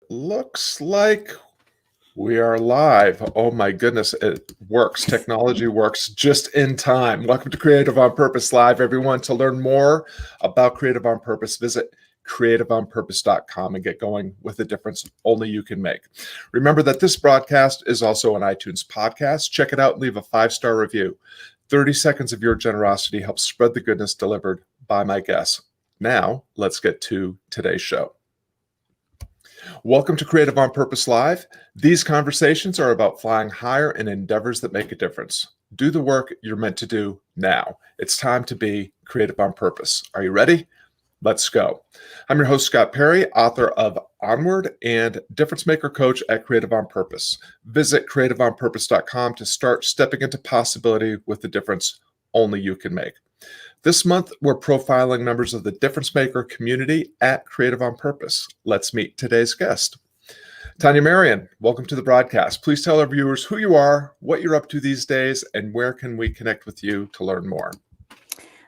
Looks like we are live. Oh my goodness, it works. Technology works just in time. Welcome to Creative on Purpose Live, everyone. To learn more about Creative on Purpose, visit creativeonpurpose.com and get going with the difference only you can make. Remember that this broadcast is also an iTunes podcast. Check it out and leave a 5-star review. 30 seconds of your generosity helps spread the goodness delivered by my guests. Now, let's get to today's show. Welcome to Creative on Purpose Live. These conversations are about flying higher in endeavors that make a difference. Do the work you're meant to do now. It's time to be creative on purpose. Are you ready? Let's go. I'm your host, Scott Perry, author of Onward and Difference Maker Coach at Creative on Purpose. Visit creativeonpurpose.com to start stepping into possibility with the difference only you can make. This month, we're profiling members of the Difference Maker community at Creative on Purpose. Let's meet today's guest. Tania, Marien, welcome to the broadcast. Please tell our viewers who you are, what you're up to these days, and where can we connect with you to learn more.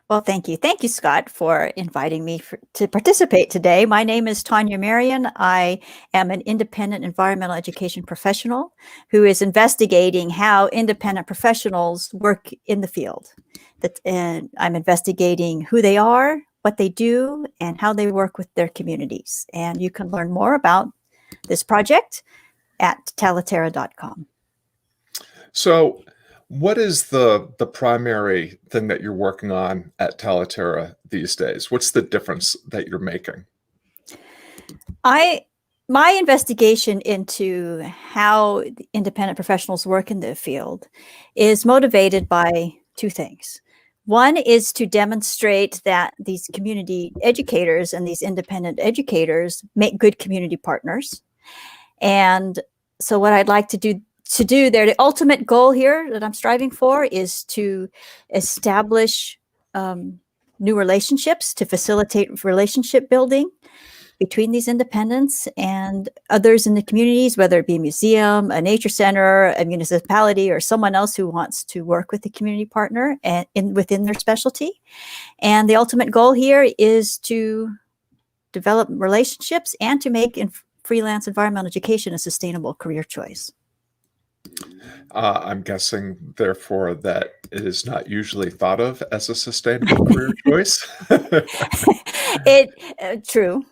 Well, thank you. Thank you, Scott, for inviting me to participate today. My name is Tania Marien. I am an independent environmental education professional who is investigating how independent professionals work in the field. And I'm investigating who they are, what they do, and how they work with their communities. And you can learn more about this project at talaterra.com. So, what is the primary thing that you're working on at Talaterra these days? What's the difference that you're making? My investigation into how independent professionals work in the field is motivated by two things. One is to demonstrate that these community educators and these independent educators make good community partners. And so what I'd like to do there, the ultimate goal here that I'm striving for is to establish new relationships, to facilitate relationship building between these independents and others in the communities, whether it be a museum, a nature center, a municipality, or someone else who wants to work with the community partner and within their specialty. And the ultimate goal here is to develop relationships and to make freelance environmental education a sustainable career choice. I'm guessing, therefore, that it is not usually thought of as a sustainable career choice. True.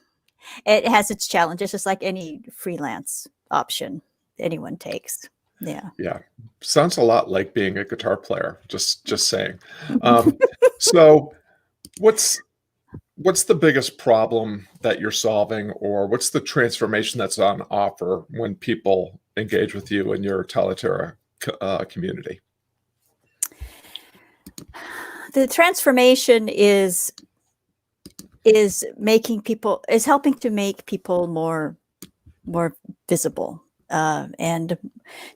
It has its challenges, just like any freelance option anyone takes. Yeah. Yeah. Sounds a lot like being a guitar player, just saying. So what's the biggest problem that you're solving, or what's the transformation that's on offer when people engage with you in your Talaterra community? The transformation is helping to make people more visible, and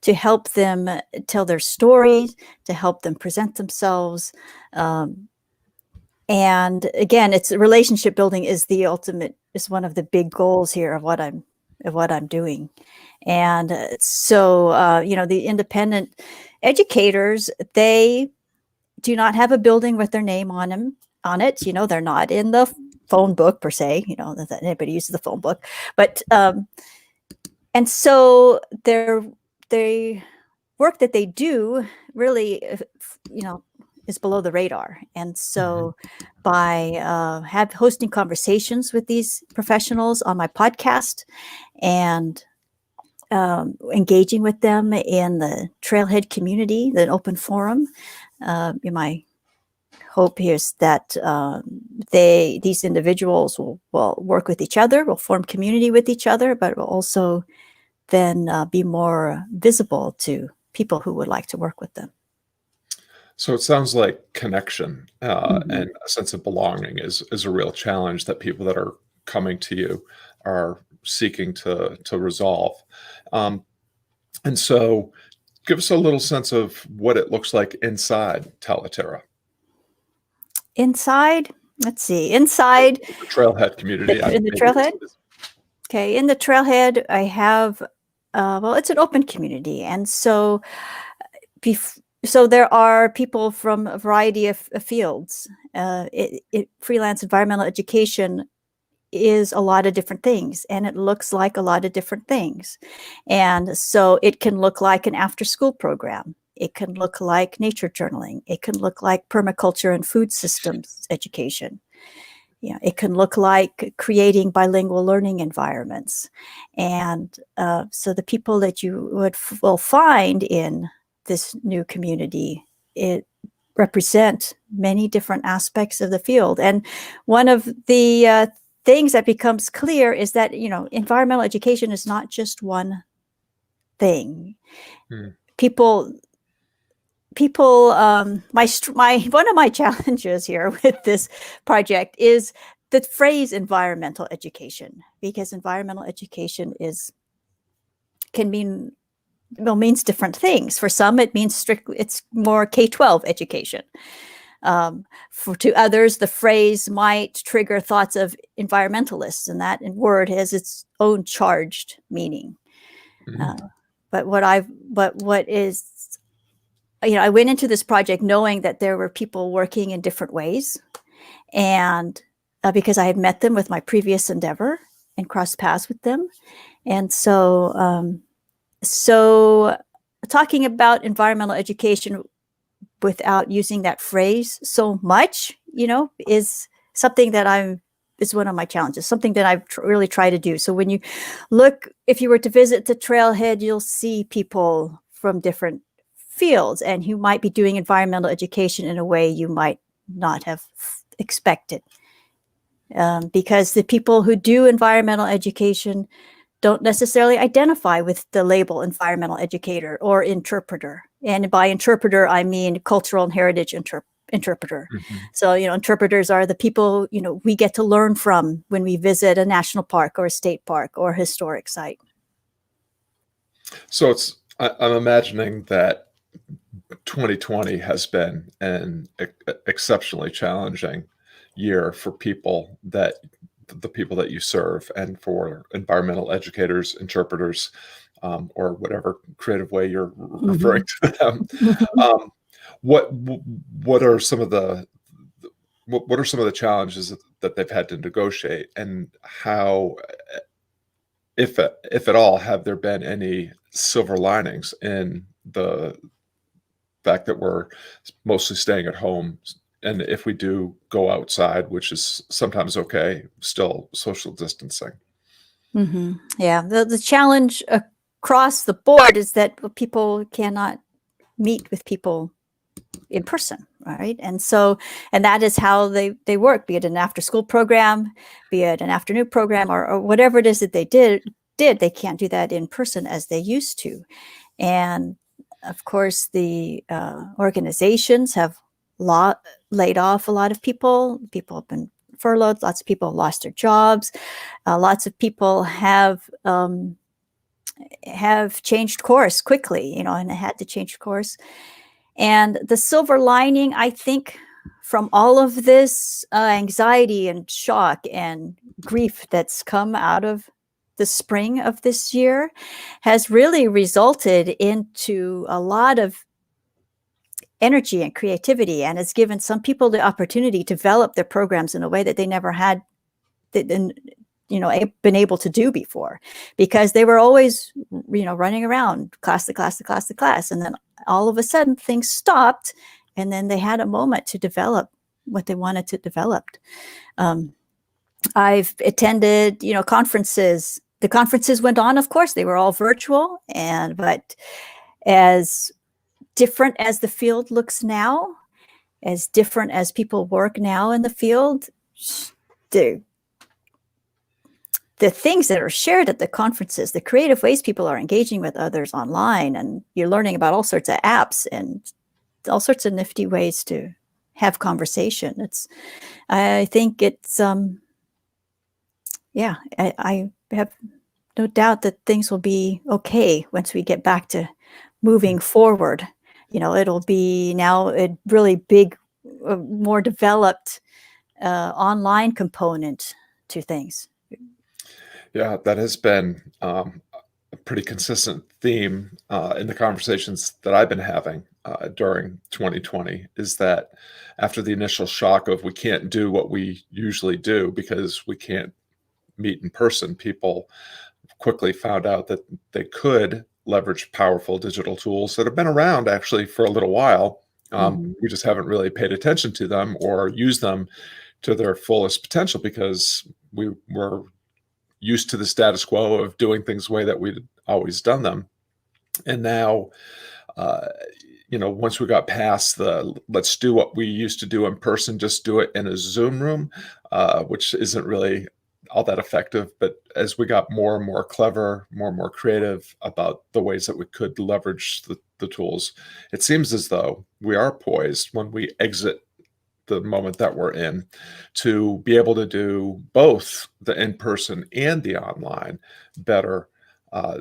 to help them tell their stories, to help them present themselves. And again, it's relationship building is one of the big goals here of what I'm doing. And so, the independent educators, they do not have a building with their name on it. They're not in the phone book per se, that anybody uses the phone book, but, and so they work that they do really, is below the radar. And so by hosting conversations with these professionals on my podcast and engaging with them in the trailhead community, the open forum, my hope here is that these individuals will work with each other, will form community with each other, but will also then be more visible to people who would like to work with them. So it sounds like connection and a sense of belonging is a real challenge that people that are coming to you are seeking to resolve. And so give us a little sense of what it looks like inside Talaterra. Inside, let's see, inside the trailhead community. In the trailhead? Okay, in the trailhead, I have, it's an open community. And so there are people from a variety of fields. Freelance environmental education is a lot of different things, and it looks like a lot of different things. And so it can look like an after-school program. It can look like nature journaling. It can look like permaculture and food systems education. Yeah, it can look like creating bilingual learning environments. And so the people that you will find in this new community, it represent many different aspects of the field. And one of the things that becomes clear is that, environmental education is not just one thing. Mm. My one of my challenges here with this project is the phrase environmental education, because environmental education means different things. For some, it means it's more K-12 education. To others, the phrase might trigger thoughts of environmentalists, and that word has its own charged meaning. But I went into this project knowing that there were people working in different ways, and because I had met them with my previous endeavor and crossed paths with them. And so talking about environmental education without using that phrase so much, is something that is one of my challenges, something that I really try to do. So when if you were to visit the trailhead, you'll see people from different fields and who might be doing environmental education in a way you might not have expected. Because the people who do environmental education don't necessarily identify with the label environmental educator or interpreter. And by interpreter, I mean cultural and heritage interpreter. Mm-hmm. So, interpreters are the people, we get to learn from when we visit a national park or a state park or a historic site. So I'm imagining that 2020 has been an exceptionally challenging year for the people that you serve, and for environmental educators, interpreters, or whatever creative way you're referring to them. What are some of the challenges that they've had to negotiate, and how, if at all, have there been any silver linings in the fact that we're mostly staying at home, and if we do go outside, which is sometimes okay, still social distancing? Yeah, the challenge across the board is that people cannot meet with people in person, right? And that is how they work, be it an after school program, be it an afternoon program, or whatever it is that they did, they can't do that in person as they used to. And of course, the organizations have laid off a lot of people. People have been furloughed. Lots of people have lost their jobs. Lots of people have changed course quickly, and had to change course. And the silver lining, I think, from all of this anxiety and shock and grief that's come out of the spring of this year, has really resulted into a lot of energy and creativity, and has given some people the opportunity to develop their programs in a way that they never had been able to do before, because they were always, running around class to class to class to class. And then all of a sudden things stopped, and then they had a moment to develop what they wanted to develop. I've attended, conferences. The conferences went on, of course, they were all virtual, but as different as the field looks now, as different as people work now in the field, the things that are shared at the conferences, the creative ways people are engaging with others online, and you're learning about all sorts of apps and all sorts of nifty ways to have conversation. I think it's, I have no doubt that things will be okay once we get back to moving forward. It'll be now a really big, more developed online component to things. Yeah, that has been a pretty consistent theme in the conversations that I've been having during 2020, is that after the initial shock of we can't do what we usually do because we can't meet in person, people quickly found out that they could leverage powerful digital tools that have been around actually for a little while. Mhm. We just haven't really paid attention to them or used them to their fullest potential because we were used to the status quo of doing things the way that we'd always done them. And now, uh, once we got past the let's do what we used to do in person, just do it in a Zoom room, which isn't really all that effective. But as we got more and more clever, more and more creative about the ways that we could leverage the tools, it seems as though we are poised when we exit the moment that we're in to be able to do both the in-person and the online better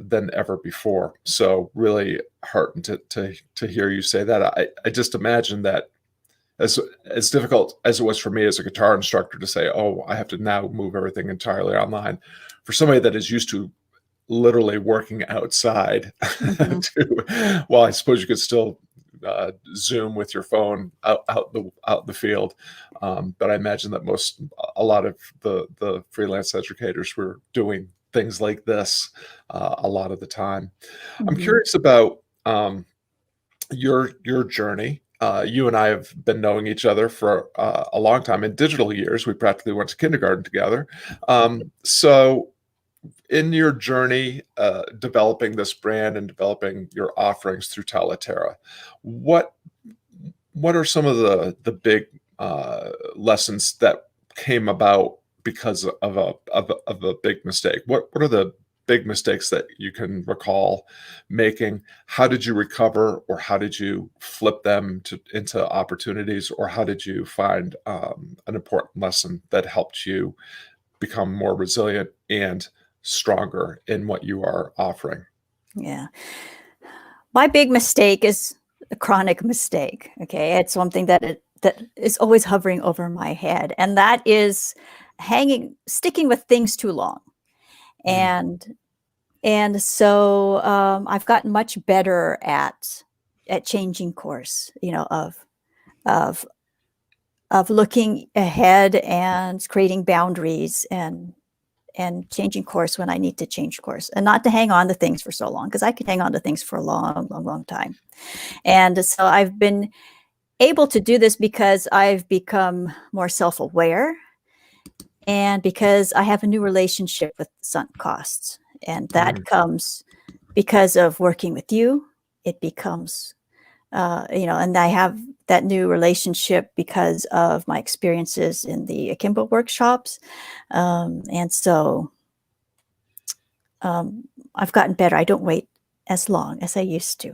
than ever before. So really heartened to hear you say that. I just imagine that as difficult as it was for me as a guitar instructor to say, oh, I have to now move everything entirely online, for somebody that is used to literally working outside Mhm. well, I suppose you could still Zoom with your phone out the field, but I imagine that a lot of the freelance educators were doing things like this a lot of the time. I'm Mhm. curious about your journey. You and I have been knowing each other for a long time. In digital years, we practically went to kindergarten together. So in your journey developing this brand and developing your offerings through Talaterra, what what are some of the big lessons that came about because of a big mistake? What are the big mistakes that you can recall making? How did you recover, or how did you flip them into opportunities, or how did you find an important lesson that helped you become more resilient and stronger in what you are offering? Yeah. My big mistake is a chronic mistake, okay? It's something that is always hovering over my head, and that is sticking with things too long. Mm, And so, I've gotten much better at changing course, of looking ahead and creating boundaries and changing course when I need to change course, and not to hang on to things for so long, because I can hang on to things for a long, long, long time. And so I've been able to do this because I've become more self-aware and because I have a new relationship with sunk costs. And that mm, comes because of working with you. It becomes, and I have that new relationship because of my experiences in the akimbo workshops. And so I've gotten better. I don't wait as long as I used to.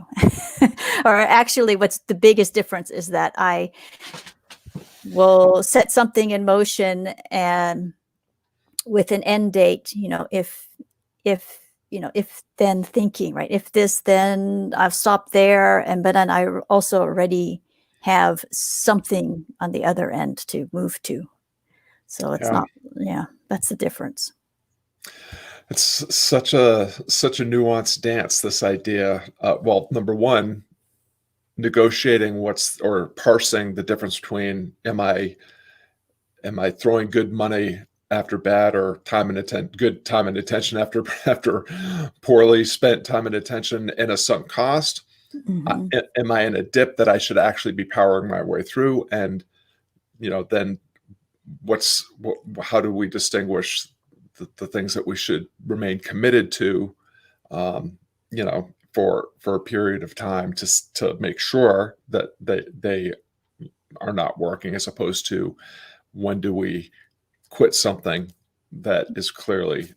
Or actually, what's the biggest difference is that I will set something in motion and with an end date, if then thinking, right? If this, then I've stopped there. But then I also already have something on the other end to move to. So it's yeah. not, yeah, that's the difference. It's such a nuanced dance, this idea. Well, number one, negotiating or parsing the difference between am I throwing good money after bad, or good time and attention after after poorly spent time and attention in a sunk cost? Hmm. Am I in a dip that I should actually be powering my way through? And then how do we distinguish the things that we should remain committed to, for a period of time to make sure that they are not working, as opposed to when do we quit something that is clearly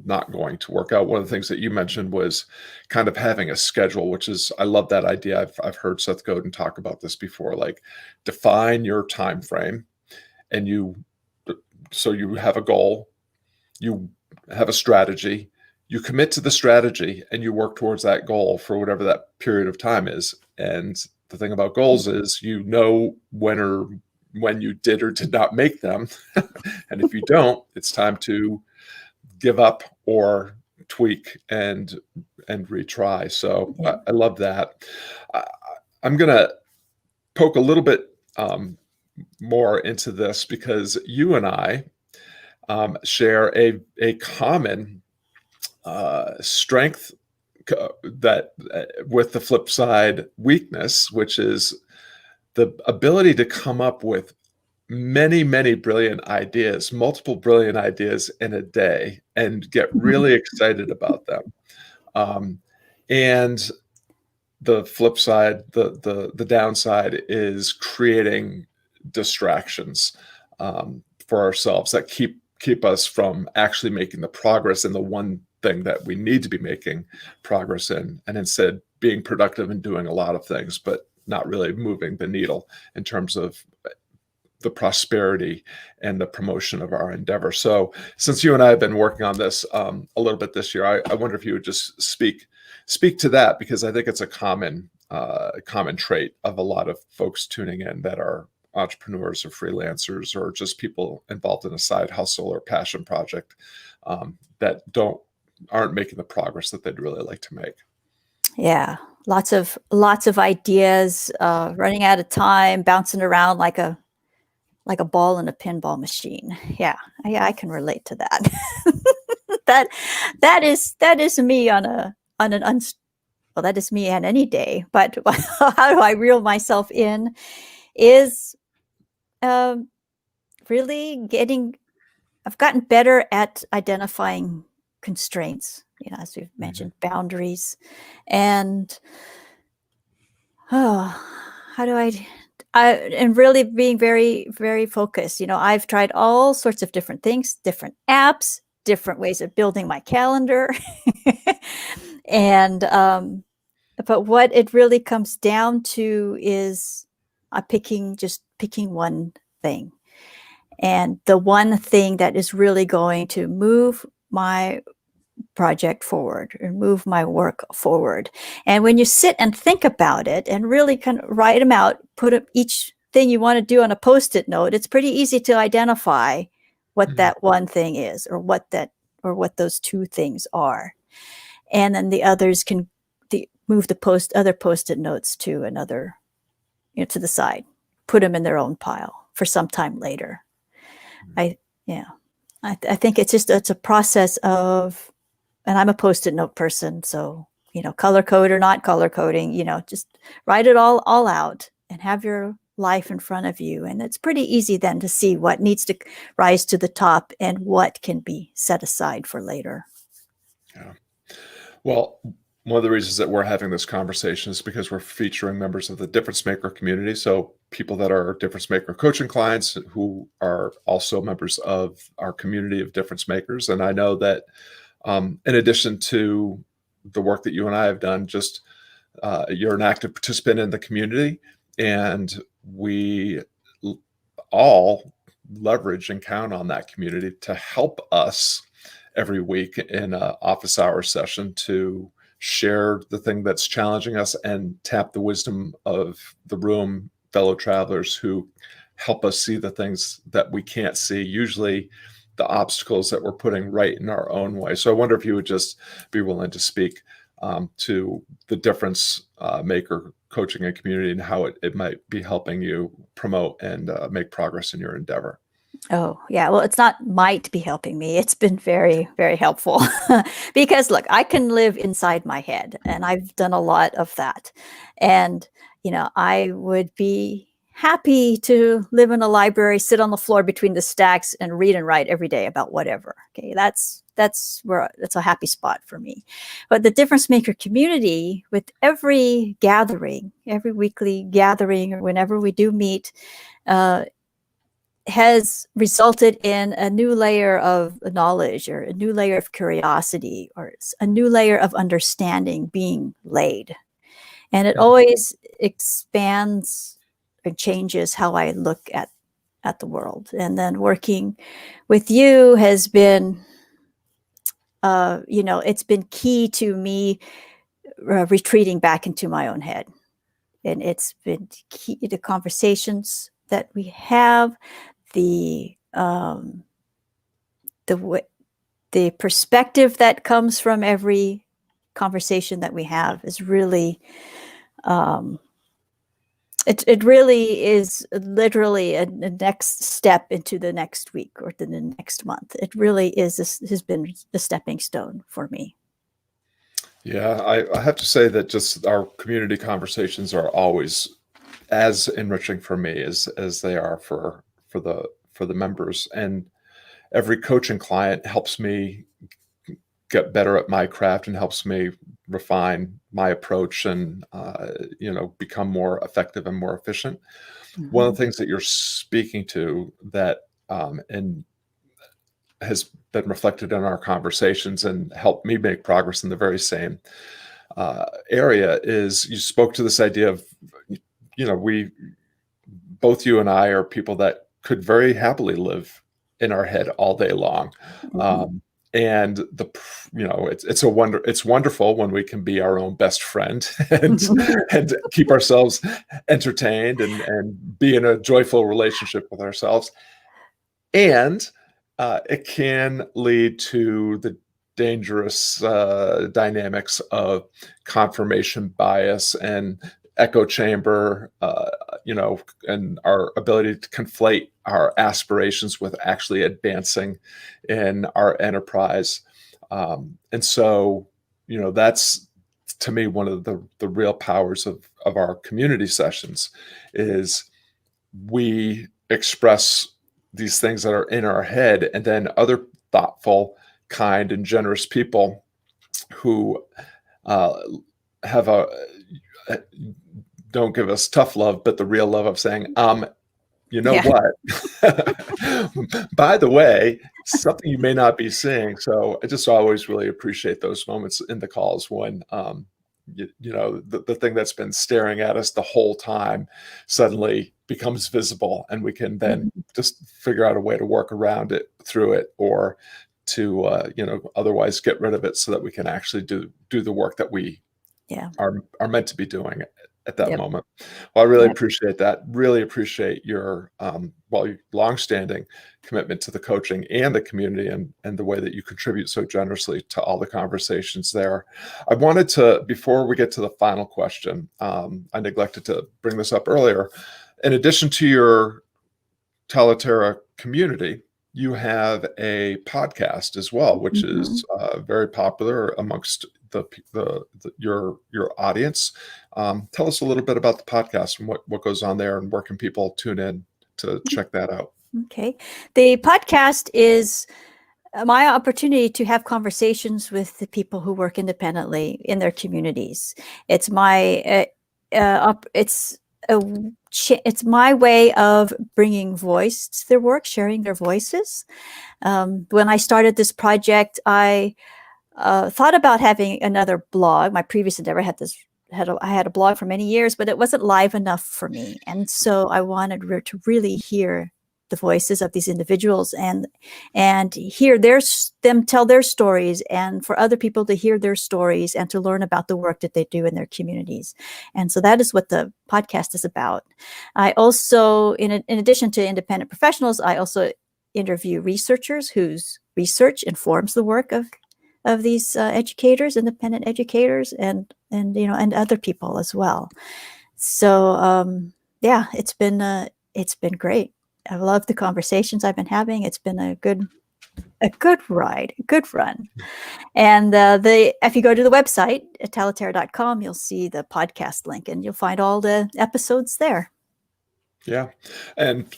not going to work out. One of the things that you mentioned was kind of having a schedule, which is, I love that idea. I've heard Seth Godin talk about this before, like define your time frame, and so you have a goal, you have a strategy, you commit to the strategy, and you work towards that goal for whatever that period of time is. And the thing about goals is, when you did or did not make them. And if you don't, it's time to give up or tweak and retry. So Yeah. I love that. I, I'm gonna poke a little bit more into this, because you and I share a common strength that with the flip side weakness, which is the ability to come up with many, many brilliant ideas, multiple brilliant ideas in a day, and get really excited about them. And the flip side, the downside is creating distractions for ourselves that keep us from actually making the progress in the one thing that we need to be making progress in, and instead being productive and doing a lot of things, but not really moving the needle in terms of the prosperity and the promotion of our endeavor. So since you and I have been working on this a little bit this year, I wonder if you would just speak to that, because I think it's a common trait of a lot of folks tuning in that are entrepreneurs or freelancers or just people involved in a side hustle or passion project that aren't making the progress that they'd really like to make. Yeah, lots of ideas, running out of time, bouncing around like a ball in a pinball machine. Yeah, I can relate to that. that is me on well, that is me on any day. But how do I reel myself in? Is really I've gotten better at identifying constraints. As we've mentioned, boundaries, and how do and really being very, very focused. I've tried all sorts of different things, different apps, different ways of building my calendar. And, but what it really comes down to is just picking one thing. And the one thing that is really going to move my project forward and move my work forward. And when you sit and think about it and really kind of write them out, each thing you want to do on a Post-it note, it's pretty easy to identify what that one thing is, or what those two things are. And then the others can move other Post-it notes to another, to the side, put them in their own pile for some time later. I think it's a process of, and I'm a Post-it note person, so, color code or not color coding, just write it all out and have your life in front of you. And it's pretty easy then to see what needs to rise to the top and what can be set aside for later. Yeah. Well, one of the reasons that we're having this conversation is because we're featuring members of the Difference Maker community. So people that are Difference Maker coaching clients who are also members of our community of Difference Makers. And I know that in addition to the work that you and I have done, just you're an active participant in the community, and we all leverage and count on that community to help us every week in an office hour session to share the thing that's challenging us and tap the wisdom of the room, fellow travelers who help us see the things that we can't see, usually the obstacles that we're putting right in our own way. So I wonder if you would just be willing to speak to the Difference Maker coaching and community and how it might be helping you promote and make progress in your endeavor. Oh, yeah. Well, it's not might be helping me. It's been very, very helpful because look, I can live inside my head, and I've done a lot of that. And, I would be happy to live in a library, sit on the floor between the stacks and read and write every day about whatever. Okay. That's a happy spot for me. But the Difference Maker community, with every weekly gathering, or whenever we do meet, has resulted in a new layer of knowledge, or a new layer of curiosity, or a new layer of understanding being laid. And it always expands and changes how I look at the world. And then working with you has been, it's been key to me retreating back into my own head. And it's been key to conversations that we have, the perspective that comes from every conversation that we have is really It really is literally a next step into the next week or the next month. It really is. This has been a stepping stone for me. Yeah, I have to say that just our community conversations are always as enriching for me as they are for the members. And every coaching client helps me get better at my craft and helps me refine my approach and become more effective and more efficient. One of the things that you're speaking to that and has been reflected in our conversations and helped me make progress in the very same area is you spoke to this idea of, we both you and I are people that could very happily live in our head all day long. And it's wonderful when we can be our own best friend and keep ourselves entertained and be in a joyful relationship with ourselves. And it can lead to the dangerous dynamics of confirmation bias and echo chamber, and our ability to conflate our aspirations with actually advancing in our enterprise. And so, that's to me one of the real powers of our community sessions is we express these things that are in our head, and then other thoughtful, kind, and generous people who have don't give us tough love, but the real love of saying, you know what? By the way, something you may not be seeing. So I just always really appreciate those moments in the calls when, the thing that's been staring at us the whole time suddenly becomes visible, and we can then just figure out a way to work around it, through it, or to, otherwise get rid of it so that we can actually do the work that we are meant to be doing at that moment. Well, I really appreciate that. Really appreciate your longstanding commitment to the coaching and the community, and the way that you contribute so generously to all the conversations there. I wanted to, before we get to the final question, I neglected to bring this up earlier. In addition to your Talaterra community, you have a podcast as well, which is very popular amongst your audience. Tell us a little bit about the podcast and what goes on there, and where can people tune in to check that out? Okay. The podcast is my opportunity to have conversations with the people who work independently in their communities. It's my it's my way of bringing voice to their work, sharing their voices. When I started this project, I thought about having another blog. My previous endeavor I had a blog for many years, but it wasn't live enough for me. And so I wanted to really hear the voices of these individuals and hear them tell their stories, and for other people to hear their stories and to learn about the work that they do in their communities. And so that is what the podcast is about. I also, in addition to independent professionals, I also interview researchers whose research informs the work of these educators, independent educators, and other people as well. So it's been great. I love the conversations I've been having. It's been a good ride, a good run. And if you go to the website at talaterra.com, you'll see the podcast link, and you'll find all the episodes there. Yeah, and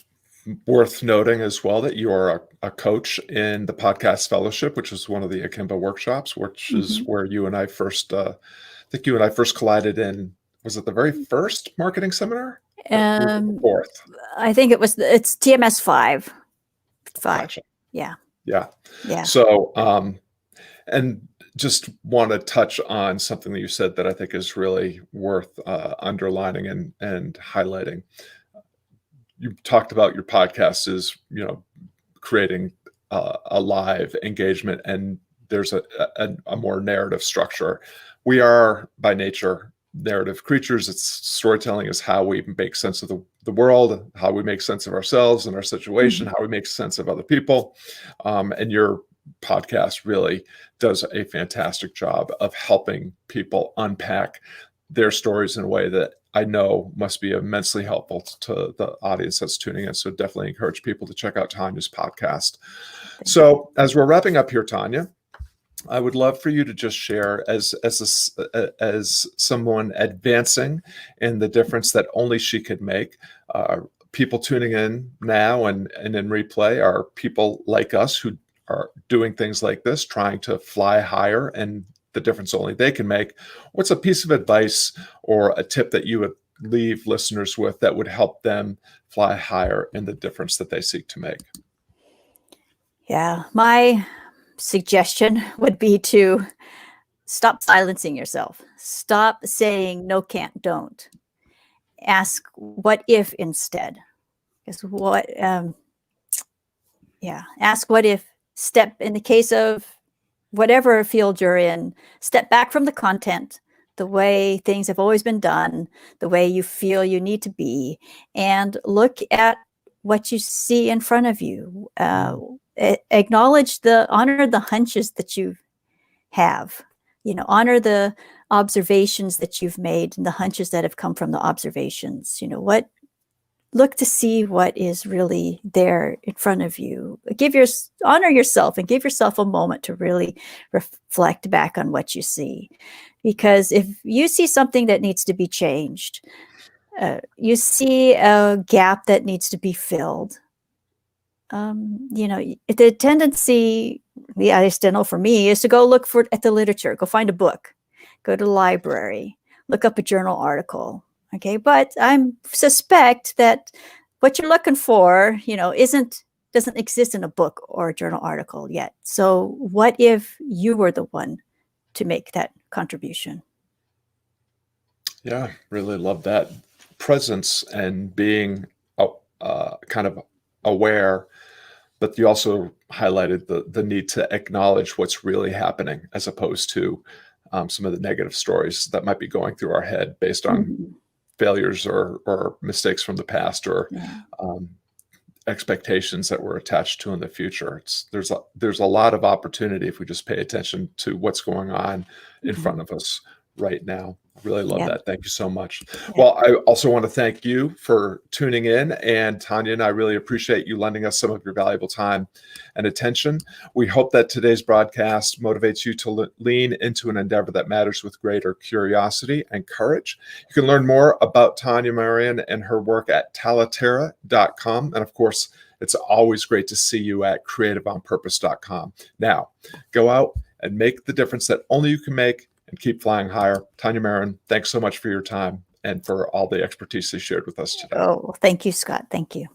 worth noting as well that you are a coach in the Podcast Fellowship, which is one of the Akimbo workshops, which is where you and I first, I think you and I first collided in. Was it the very first marketing seminar? Fourth. I think it's TMS 5. Gotcha. Yeah. So, and just want to touch on something that you said that I think is really worth underlining and highlighting. You talked about your podcast is, creating a live engagement, and there's a more narrative structure. We are by nature narrative creatures. It's storytelling is how we make sense of the world, how we make sense of ourselves and our situation, how we make sense of other people. And your podcast really does a fantastic job of helping people unpack their stories in a way that I know must be immensely helpful to the audience that's tuning in. So definitely encourage people to check out Tanya's podcast. So as we're wrapping up here, Tania, I would love for you to just share as someone advancing in the difference that only she could make. People tuning in now and in replay are people like us who are doing things like this, trying to fly higher, and the difference only they can make. What's a piece of advice or a tip that you would leave listeners with that would help them fly higher in the difference that they seek to make? Yeah, my suggestion would be to stop silencing yourself. Stop saying no, can't, don't. Ask what if instead. Because ask what if. Step, in the case of whatever field you're in, step back from the content, the way things have always been done, the way you feel you need to be, and look at what you see in front of you. Honor the hunches that you have, honor the observations that you've made and the hunches that have come from the observations. Look to see what is really there in front of you. Honor yourself and give yourself a moment to really reflect back on what you see. Because if you see something that needs to be changed, you see a gap that needs to be filled, the tendency, I just know for me, is to go look at the literature, go find a book, go to the library, look up a journal article. Okay, but I suspect that what you're looking for, doesn't exist in a book or a journal article yet. So what if you were the one to make that contribution? Yeah, really love that presence and being kind of aware, but you also highlighted the need to acknowledge what's really happening as opposed to some of the negative stories that might be going through our head based on failures or mistakes from the past or expectations that we're attached to in the future. There's a lot of opportunity if we just pay attention to what's going on in front of us right now. I really love that. Thank you so much. Well, I also want to thank you for tuning in, and Tania and I really appreciate you lending us some of your valuable time and attention. We hope that today's broadcast motivates you to lean into an endeavor that matters with greater curiosity and courage. You can learn more about Tania Marien and her work at talaterra.com. And of course, it's always great to see you at creativeonpurpose.com. Now, go out and make the difference that only you can make, and keep flying higher. Tania Marien, thanks so much for your time and for all the expertise you shared with us today. Oh, thank you, Scott. Thank you.